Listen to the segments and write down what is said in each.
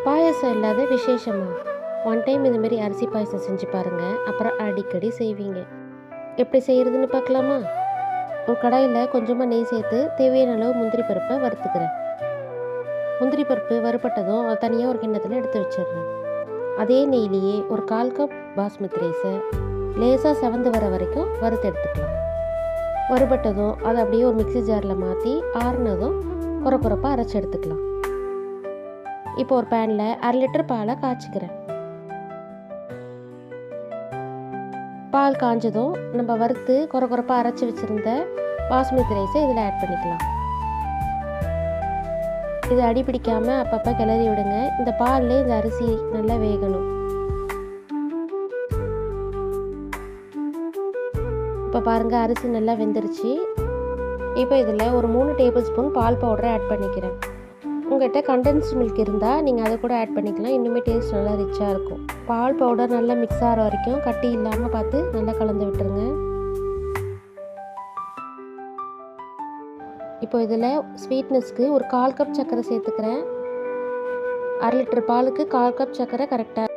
பாயாசம் இல்லாத விசேஷமா? One time இதுமாரி அரிசி பாயாசம் செஞ்சு பாருங்கள், அப்புறம் அடிக்கடி செய்வீங்க. எப்படி செய்கிறதுன்னு பார்க்கலாமா? ஒரு கடாயில் கொஞ்சமாக நெய் சேர்த்து தேவையான அளவு முந்திரி பருப்பை வறுத்துக்கிறேன். முந்திரி பருப்பு வறுபட்டதும் அது தனியாக ஒரு கிண்ணத்தில் எடுத்து வச்சிடுறேன். அதே நெய்லேயே ஒரு 1/4 கப் பாஸ்மதி ரைஸை லேசாக செவந்து வர வரைக்கும் வறுத்து எடுத்துக்கலாம். வறுபட்டதும் அதை அப்படியே ஒரு மிக்ஸி ஜாரில் மாற்றி ஆறுனதும் குறப்பாக அரைச்சி எடுத்துக்கலாம். இப்போ ஒரு பேனில் 1/2 லிட்டர் பாலை காய்ச்சிக்கிறேன். பால் காஞ்சதும் நம்ம வறுத்து குறப்பாக அரைச்சி வச்சுருந்த பாஸ்மதி ரைஸை இதில் ஆட் பண்ணிக்கலாம். இது அடி பிடிக்காமல் அப்பப்போ கிளறி விடுங்க. இந்த பாலில் இந்த அரிசி நல்லா வேகணும். இப்போ பாருங்கள், அரிசி நல்லா வெந்துருச்சு. இப்போ இதில் ஒரு 3 டேபிள் ஸ்பூன் பால் பவுடரை ஆட் பண்ணிக்கிறேன். உங்கள்கிட்ட கண்டென்ஸ்டு மில்க் இருந்தால் நீங்கள் அதை கூட ஆட் பண்ணிக்கலாம். இன்னுமே டேஸ்ட் நல்லா ரிச்சாக இருக்கும். பால் பவுடர் நல்லா மிக்ஸ் ஆகிற வரைக்கும் கட்டி இல்லாமல் பார்த்து நல்லா கலந்து விட்டுருங்க. இப்போ இதில் ஸ்வீட்னஸ்க்கு ஒரு 1/4 கப் சர்க்கரை சேர்த்துக்கிறேன். 1/2 லிட்டர் பாலுக்கு 1/4 கப் சர்க்கரை கரெக்டாக.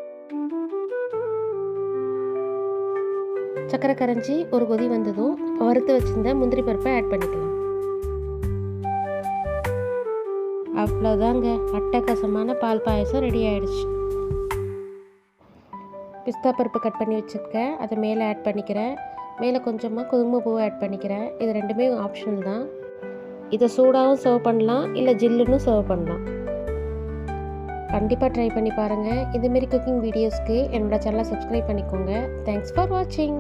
சர்க்கரை கரைஞ்சி ஒரு கொதி வந்ததும் வறுத்து வச்சிருந்த முந்திரி பருப்பை ஆட் பண்ணிக்கலாம். அவ்வளோதாங்க, அட்டகாசமான பால் பாயசம் ரெடி ஆகிடுச்சு. பிஸ்தா பருப்பு கட் பண்ணி வச்சுருக்கேன், அதை மேலே ஆட் பண்ணிக்கிறேன். மேலே கொஞ்சமாக குங்குமப்பூவை ஆட் பண்ணிக்கிறேன். இது ரெண்டுமே ஆப்ஷனல் தான். இதை சூடாகவும் சர்வ் பண்ணலாம், இல்லை ஜில்லுன்னு சர்வ் பண்ணலாம். கண்டிப்பாக ட்ரை பண்ணி பாருங்கள். இதுமாரி குக்கிங் வீடியோஸ்க்கு என்னோடய சேனலை சப்ஸ்கிரைப் பண்ணிக்கோங்க. தேங்க்ஸ் ஃபார் வாட்சிங்.